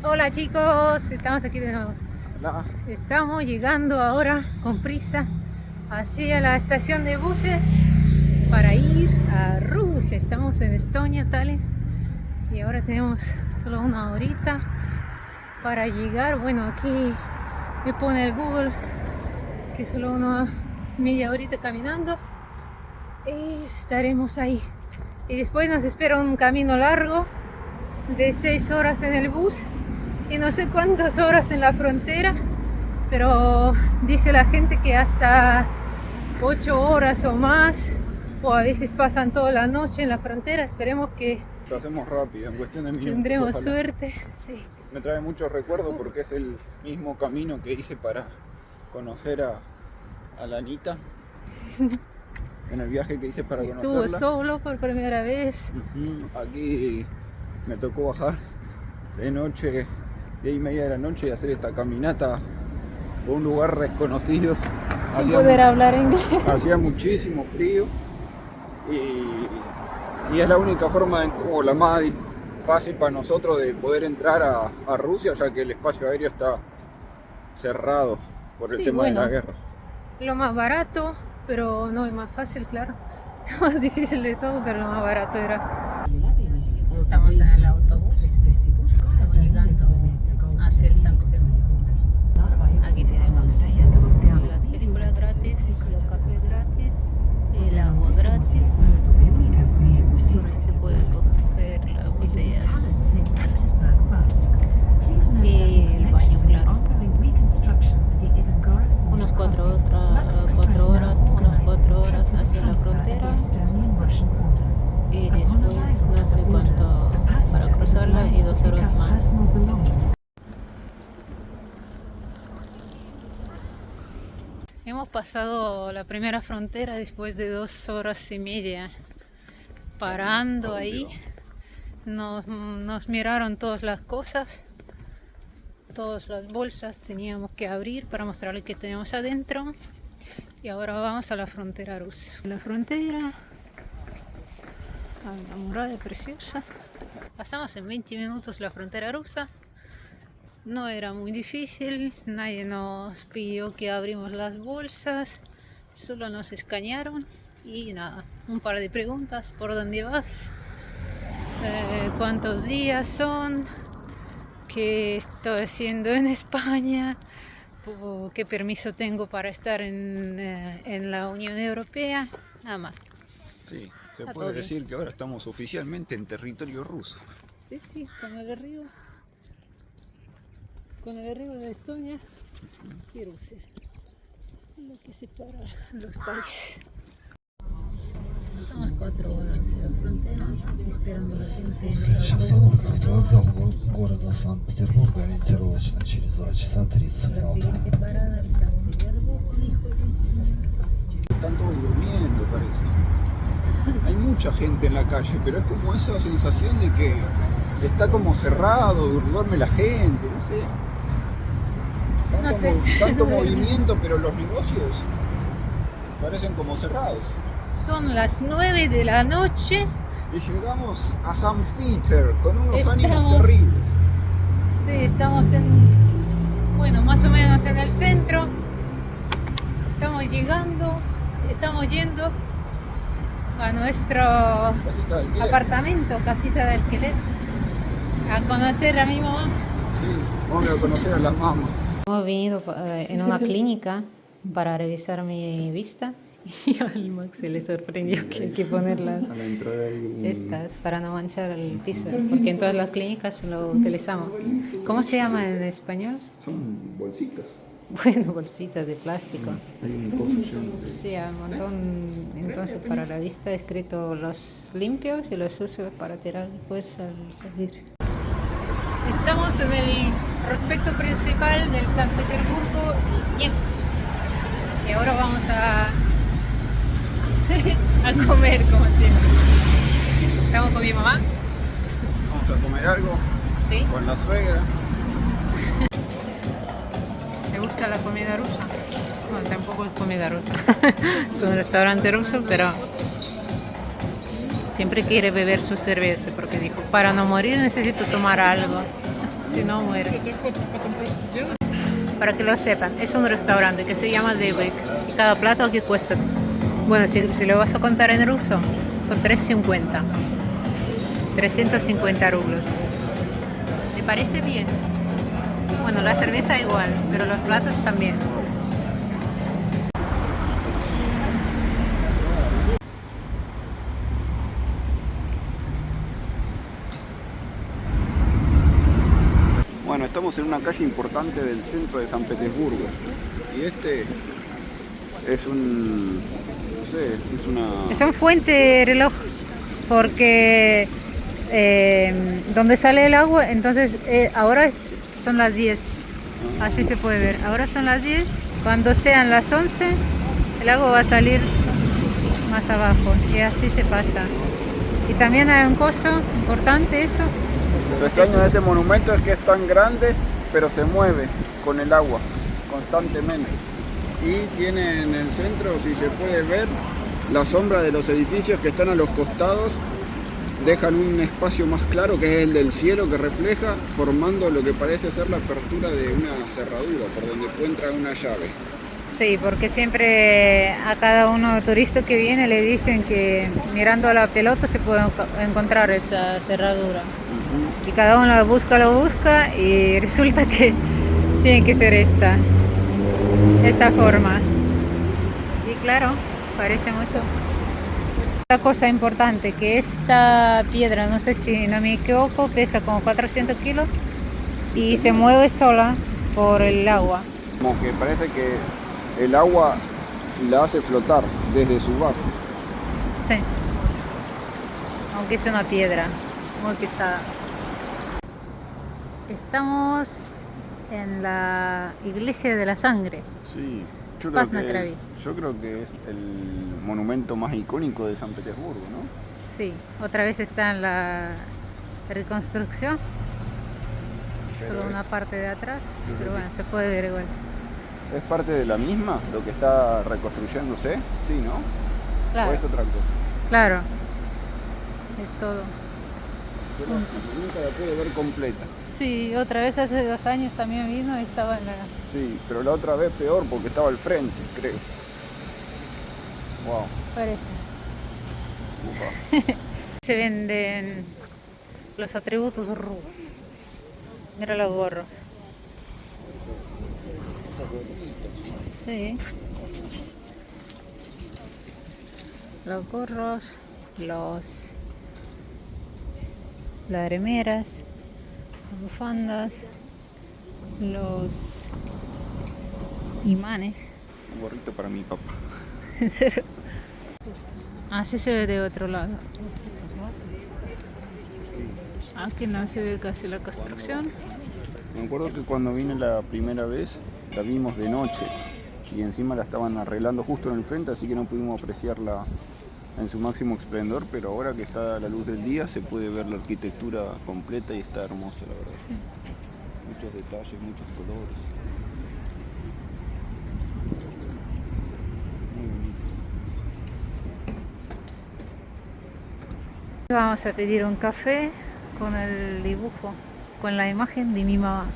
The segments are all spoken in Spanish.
Hola chicos, estamos aquí de nuevo. Hola. Estamos llegando ahora con prisa hacia la estación de buses para ir a Rusia. Estamos en Estonia, Tallinn, y ahora tenemos solo una horita para llegar. Bueno, aquí me pone el Google que solo una media horita caminando y estaremos ahí. Y después nos espera un camino largo de 6 horas en el bus y no sé cuántas horas en la frontera, pero dice la gente que hasta 8 horas o más, o a veces pasan toda la noche en la frontera. Esperemos que Lo hacemos rápido, en cuestión de minutos. tendremos Ojalá. suerte. Sí. Me trae muchos recuerdos porque es el mismo camino que hice para conocer a la Anita. En el viaje que hice para Estuvo conocerla. solo por primera vez. Aquí me tocó bajar de noche, 10:30 de la noche, y hacer esta caminata por un lugar desconocido. Sin poder hablar inglés. Hacía muchísimo frío y es la única forma, o la más fácil para nosotros, de poder entrar a Rusia, ya que el espacio aéreo está cerrado por el Sí, tema de bueno, la guerra. lo más barato, pero no es más fácil, claro. Lo más difícil de todo, pero lo más barato era. Estamos en el autobús. Estamos llegando hacia el San Petersburgo. Aquí tenemos las películas gratis, los cafés gratis, el agua gratis. Por ahí se puede coger la botella. Y el baño, claro. Unas 4 horas hacia la frontera. Y después no sé cuánto para cruzarla y 2 horas más. Hemos pasado la primera frontera después de 2 horas y media parando ahí. Nos miraron todas las cosas, todas las bolsas teníamos que abrir para mostrarles qué tenemos adentro. Y ahora vamos a la frontera rusa. La frontera, a la muralla preciosa. Pasamos en 20 minutos la frontera rusa. No era muy difícil, nadie nos pidió que abrimos las bolsas, solo nos escanearon y nada, un par de preguntas: ¿por dónde vas? ¿Cuántos días son? ¿Qué estoy haciendo en España? ¿Qué permiso tengo para estar en la Unión Europea? Nada más. Sí, se Está puede todo decir que ahora estamos oficialmente en territorio ruso. bien. Sí, con el río de Estonia y Rusia, lo que separa los países. Pasamos 4 horas de la frontera esperando a la gente en el autobús. Автовокзал города Санкт-Петербурга ориентировочно через 2 часа 30 La минут. siguiente parada es San Petersburgo, hijo del señor. Están todos durmiendo, parece. Hay mucha gente en la calle, pero es como esa sensación de que está como cerrado, duerme la gente, no sé. No sé. Tanto movimiento, pero los negocios parecen como cerrados. Son las 9 de la noche. Y llegamos a San Peter con unos ánimos Estamos- terribles. Sí, estamos bueno, más o menos en el centro. Estamos yendo a nuestro Casita de alquiler. apartamento, casita de alquiler, a conocer a mi mamá. Sí, vamos a conocer a las mamás. Hemos venido en una clínica para revisar mi vista y al Max se le sorprendió que hay que ponerlas A la entrada hay estas para no manchar el piso, porque en todas las clínicas lo utilizamos. ¿Cómo se llama en español? son bolsitas. Bueno, bolsitas de plástico. Hay un coso lleno de... Sí, hay un montón. Entonces, para la vista he escrito los limpios y los sucios para tirar después al salir. Estamos en el prospecto principal del San Petersburgo Nevsky. Y ahora vamos a comer, como siempre. Estamos con mi mamá. Vamos a comer algo ¿Sí? con la suegra. ¿Te gusta la comida rusa? Bueno, tampoco es comida rusa. Es un restaurante ruso, pero siempre quiere beber su cerveza porque dijo, para no morir necesito tomar algo. si no muere. Para que lo sepan, es un restaurante que se llama Debek y cada plato aquí cuesta, bueno, si lo vas a contar en ruso, son 3.50, 350 rublos. ¿Te parece bien? Bueno, la cerveza igual, pero los platos también. Bueno, estamos en una calle importante del centro de San Petersburgo. Y este es un... no sé, es una... Es un fuente de reloj, porque donde sale el agua, entonces ahora son las 10. Así se puede ver. Ahora son las 10. Cuando sean las 11, el agua va a salir más abajo. Y así se pasa. Y también hay un coso importante, eso. Lo extraño de este monumento es que es tan grande, pero se mueve con el agua constantemente. Y tiene en el centro, si se puede ver, la sombra de los edificios que están a los costados. Dejan un espacio más claro, que es el del cielo, que refleja, formando lo que parece ser la apertura de una cerradura, por donde puede entrar una llave. Sí, porque siempre a cada uno turista que viene le dicen que mirando a la pelota se puede encontrar esa cerradura. Y cada uno lo busca y resulta que tiene que ser esa forma. Y claro, parece mucho. Otra cosa importante, que esta piedra, no sé si no me equivoco, pesa como 400 kilos y se mueve sola por el agua. Como que parece que el agua la hace flotar desde su base. Sí, aunque es una piedra muy pesada. Estamos en la iglesia de la sangre. Sí, yo creo que es el monumento más icónico de San Petersburgo, ¿no? Sí, otra vez está en la reconstrucción, solo una parte de atrás, pero bueno, se puede ver igual. ¿Es parte de la misma, lo que está reconstruyéndose? Sí, ¿no? Claro. ¿O es otra cosa? Claro, es todo. Yo nunca la pude ver completa. Sí, otra vez hace 2 años también vino y estaba en la... Sí, pero la otra vez peor porque estaba al frente, creo. Wow. Parece. Upa. Se venden los atributos RU. Mira los gorros. Sí. Los gorros, las remeras, las bufandas, los imanes. Un gorrito para mi papá. ¿En serio? Así se ve de otro lado. Aquí no se ve casi la construcción. Me acuerdo que cuando vine la primera vez la vimos de noche y encima la estaban arreglando justo en el frente, así que no pudimos apreciarla en su máximo esplendor, pero ahora que está a la luz del día se puede ver la arquitectura completa y está hermosa, la verdad. Sí. Muchos detalles, muchos colores. Muy bonito. Vamos a pedir un café con el dibujo, con la imagen de mi mamá.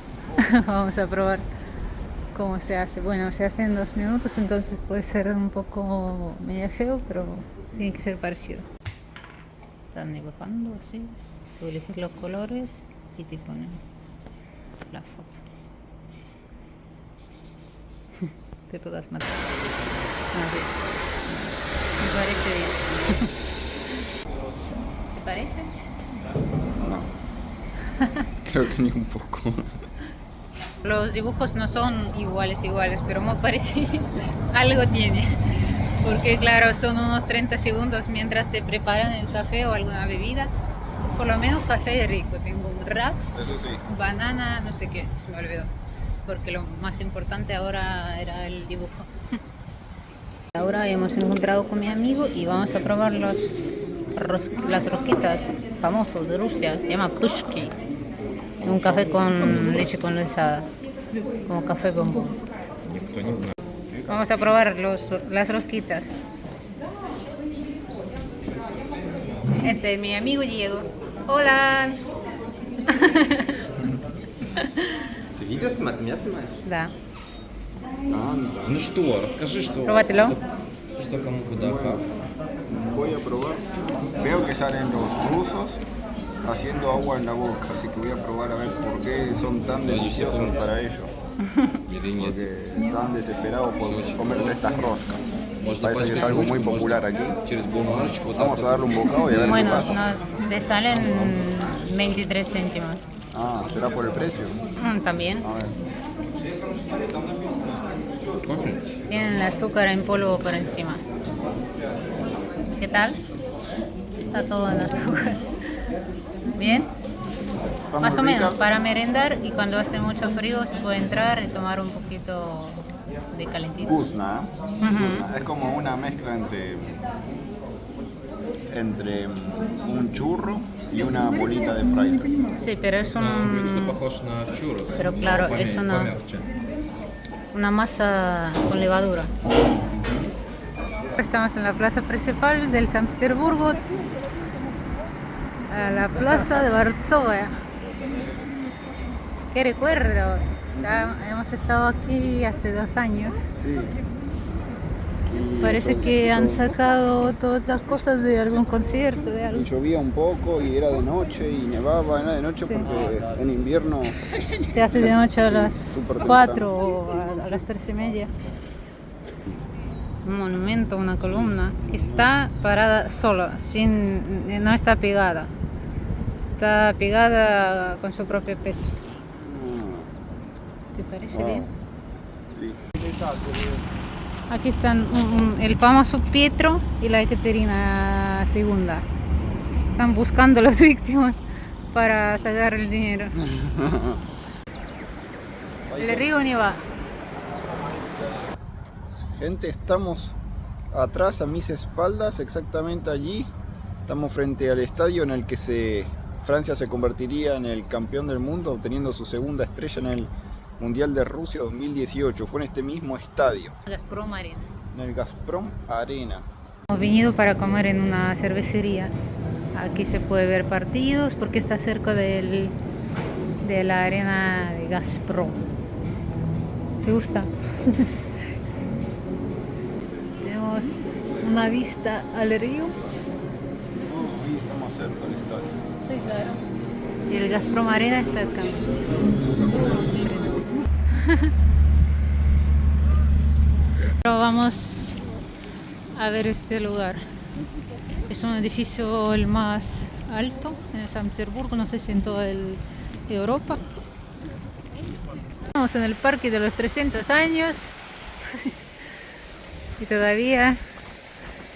Vamos a probar cómo se hace. Bueno, se hace en 2 minutos, entonces puede ser un poco medio feo, pero tiene que ser parecido. Están dibujando así, tú eliges los colores y te ponen la foto. De todas maneras. Así. Me parece bien. ¿Te parece? No. Creo que ni un poco. Los dibujos no son iguales, pero me parece algo tiene. Porque claro, son unos 30 segundos mientras te preparan el café o alguna bebida. Por lo menos café rico. Tengo un wrap, Eso sí. banana, no sé qué, se me olvidó. Porque lo más importante ahora era el dibujo. Ahora hemos encontrado con mi amigo y vamos a probar las rosquitas famosas de Rusia. Se llama Pushki. Un café con leche condensada, como café bombón. Vamos a probar las rosquitas. Este es mi amigo Diego. Hola. Ты видео снимать? Ты меня снимаешь? Да. Ну что, расскажи, что... Пробátelo. Что кому куда, как. Voy a probar. Veo que salen los rusos haciendo agua en la boca, así que voy a probar a ver por qué son tan deliciosos para ellos. Или нет? Porque están desesperados por comerse estas roscas. Можно Parece que es algo muy popular aquí. через бумажечку вот Vamos так a darle un bocado y a ver qué Bueno, pasa. no, te salen 23 céntimos. Ah, ¿será por el precio? También. A ver. вот. Кофе? Tienen el azúcar en polvo por encima. ¿Qué tal? Está todo en azúcar. ¿Bien? Está Más muy o menos, rica. para merendar y cuando hace mucho frío se puede entrar y tomar un poquito de calentito. Guzna, ¿eh? Ujú. Es como una mezcla entre un churro y una bolita de fraile. Sí, pero es Что un, похож на чурос. Pero claro, es una- Помягче. una masa con levadura. Estamos en la plaza principal del San Petersburgo, a la plaza de Varsovia. ¡Qué recuerdos! Ya hemos estado aquí hace 2 años. Sí. Y Parece que han sacado todas las cosas de algún concierto, de y algo. llovía un poco y era de noche y nevaba, era de noche Sí. porque en invierno Se hace de noche a las Súper 4 o a las 3:30. Un monumento, una columna que está parada sola, no está pegada. Está pegada con su propio peso. ¿Te parece wow. bien? Sí. Aquí están el famoso Pietro y la Ekaterina II. Están buscando a las víctimas para sacar el dinero. El río Neva. Gente, estamos atrás a mis espaldas, exactamente allí. Estamos frente al estadio en el que Francia se convertiría en el campeón del mundo, obteniendo su segunda estrella en el Mundial de Rusia 2018. Fue en este mismo estadio, Gazprom Arena. en el Gazprom Arena. Hemos venido para comer en una cervecería. Aquí se puede ver partidos porque está cerca de la arena de Gazprom. ¿Te gusta? Tenemos una vista al río. Sí, estamos cerca del estadio. Sí, claro. Y el Gazprom Arena está acá. Pero vamos a ver este lugar. Es un edificio el más alto en San Petersburgo, no sé si en toda Europa. Estamos en el parque de los 300 años y todavía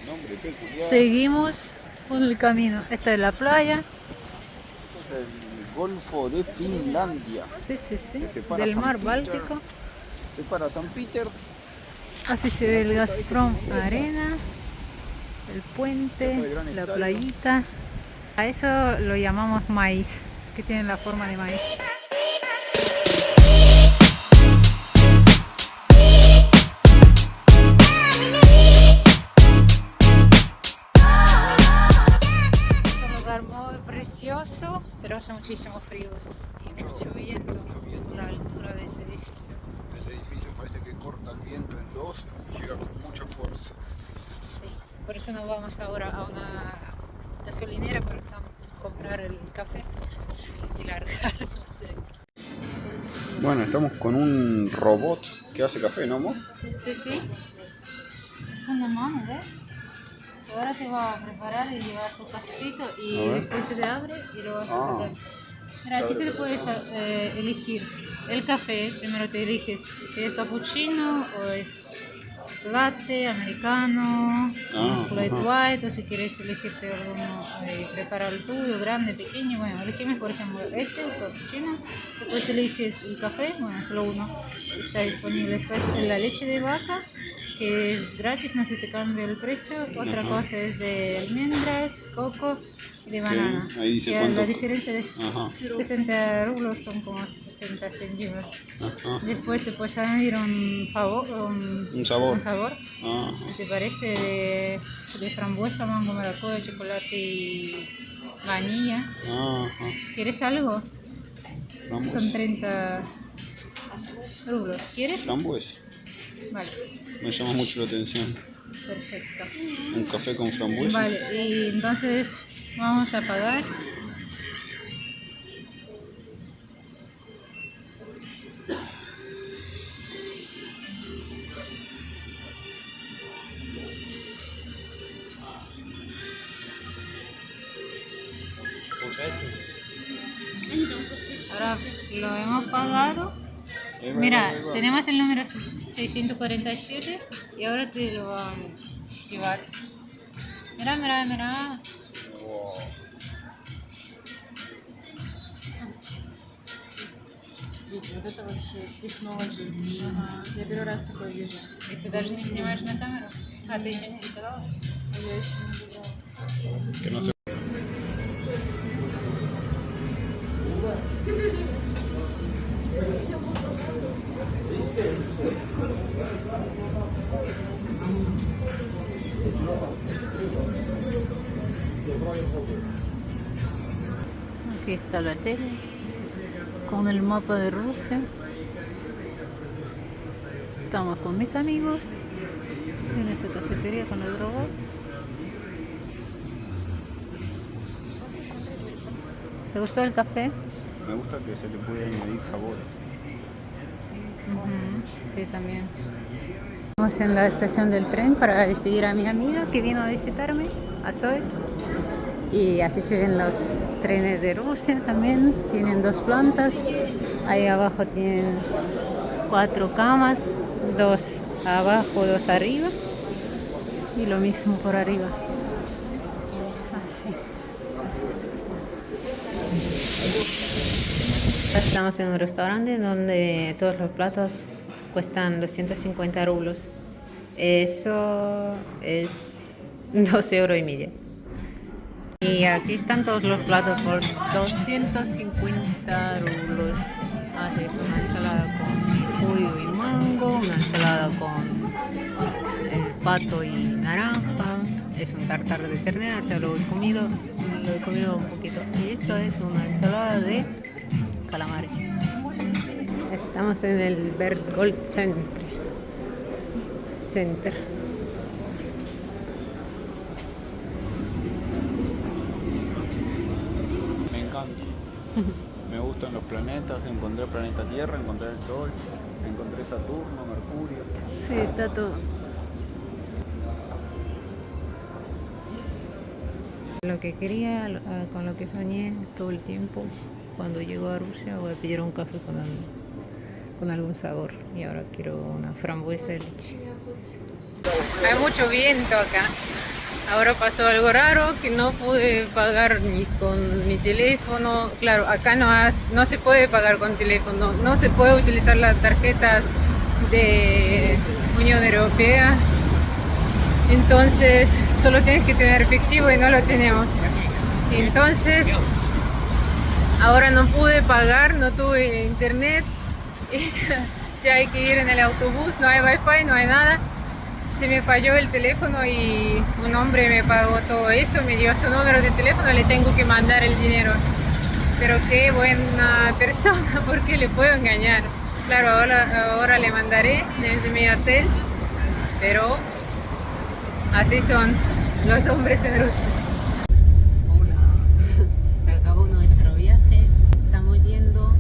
Nombre peculiar. seguimos con el camino. Esta es la playa. El Golfo de Finlandia. Sí, sí, sí. Que separa Del San mar Peter. Báltico. Es para San Peter. Así se ve el Gazprom Arena, el puente, el gran la estadio. playita. A eso lo llamamos maíz, que tiene la forma de maíz. Es un lugar muy precioso, pero hace muchísimo frío y mucho viento por la altura de ese edificio. El edificio parece que corta el viento en dos y llega con mucha fuerza. Sí, por eso nos vamos ahora a una gasolinera para comprar el café y largarnos de aquí. Bueno, estamos con un robot que hace café, ¿no, amor? Sí, sí. Una mano, ¿ves? Ahora te va a preparar y llevar tu cafecito y A ver. después se te abre y lo vas a Ah. sacar. Mira, aquí se le puedes elegir el café. Primero te eliges si es cappuccino o es latte, americano, flat white, o si quieres elegirte alguno, preparar el tuyo, grande, pequeño. Bueno, elegimos por ejemplo este, el cappuccino. Después eliges el café, bueno, solo uno está disponible. Después la leche de vaca, que es gratis, no se te cambia el precio. Otra cosa es de almendras, coco y de banana. Ahí dice Que cuánto. la diferencia de Ajá. 60 rublos son como 60 céntimos. Ajá. Después te puedes añadir un sabor. un sabor. Ah, Si te parece de frambuesa, mango, maracuyá, chocolate y vainilla. ajá. ¿Quieres algo? Frambuesa. Son 30 rublos. ¿Quieres? Frambuesa. Vale, Me llama mucho la atención. perfecto. Un café con frambuesa. Vale, y entonces vamos a pagar. Ahora lo hemos pagado. Mira, tenemos el número 647 y ahora te lo van a llevar. Mira, mira, mira. Вот это вообще технология. Ага. Я первый раз такое вижу. И ты даже не снимаешь на камеру? А, ты еще не видела? А я еще не выбрала. Que no se... Aquí está la tele con el mapa de Rusia. Estamos con mis amigos en esa cafetería con los robots. ¿Te gustó el café? Me gusta que se le puede añadir sabores. Sí, también. Estamos en la estación del tren para despedir a mi amiga que vino a visitarme, a Zoe. Y así se ven los trenes de Rusia también. Tienen 2 plantas. Ahí abajo tienen 4 camas, 2 abajo, 2 arriba. Y lo mismo por arriba. Así. Estamos en un restaurante donde todos los platos cuestan 250 rublos. Eso es 2,5 €. Y aquí están todos los platos por 250 rublos. Haces una ensalada con pollo y mango, una ensalada con pato y naranja. Es un tartar de ternera, ya lo he comido un poquito. Y esto es una ensalada de calamares. Estamos en el Bergholt Center. Me encanta. Me gustan los planetas. Encontré el planeta Tierra, encontré el Sol, encontré Saturno, Mercurio. Sí, está todo. Lo que quería, con lo que soñé todo el tiempo, cuando llego a Rusia voy a pedir un café con algún sabor. Y ahora quiero una frambuesa de leche. Hay mucho viento acá. Ahora pasó algo raro que no pude pagar ni con mi teléfono. Claro, acá no se puede pagar con teléfono, no se puede utilizar las tarjetas de Unión Europea. Entonces solo tienes que tener efectivo y no lo tenemos. Entonces ahora no pude pagar, no tuve internet. Ya hay que ir en el autobús, no hay wifi, no hay nada. Se me falló el teléfono y un hombre me pagó todo eso, me dio su número de teléfono, le tengo que mandar el dinero. Pero qué buena persona, porque le puedo engañar. Claro, ahora le mandaré desde mi hotel, pero así son los hombres en Rusia. Se acabó nuestro viaje, estamos yendo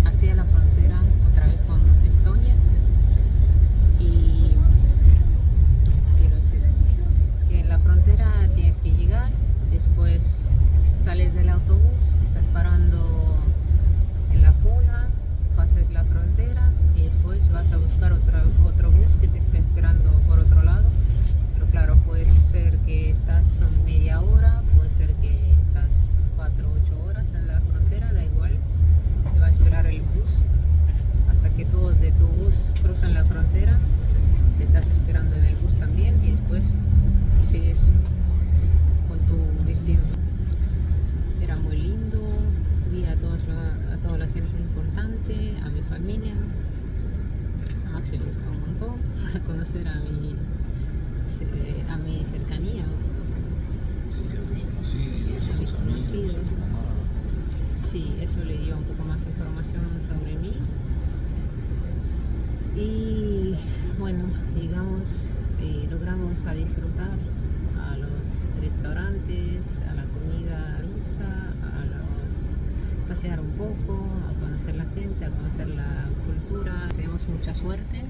hacia la frontera otra vez con Estonia. Y quiero decir que en la frontera tienes que llegar, después sales del autobús, estás parando en la cola, pasas la frontera y después vas a buscar otro bus que te está esperando por otro lado. Pero claro, puede ser que estás media hora, puede ser que estás 4 o 8 horas en la frontera, da igual, te va a esperar el bus hasta que todos de tu bus cruzan la frontera, te estás esperando en el bus también y después sigues con tu destino. Era muy lindo, vi a toda la gente importante, a mi familia. A Max le gustó un montón conocer a mi cercanía, a mis conocidos. sí, eso le dio un poco más información sobre mí. Y bueno, digamos, logramos a disfrutar a los restaurantes, a la comida rusa, pasear un poco, a conocer la gente, a conocer la cultura. Tenemos mucha suerte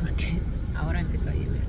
porque ahora empezó a llover.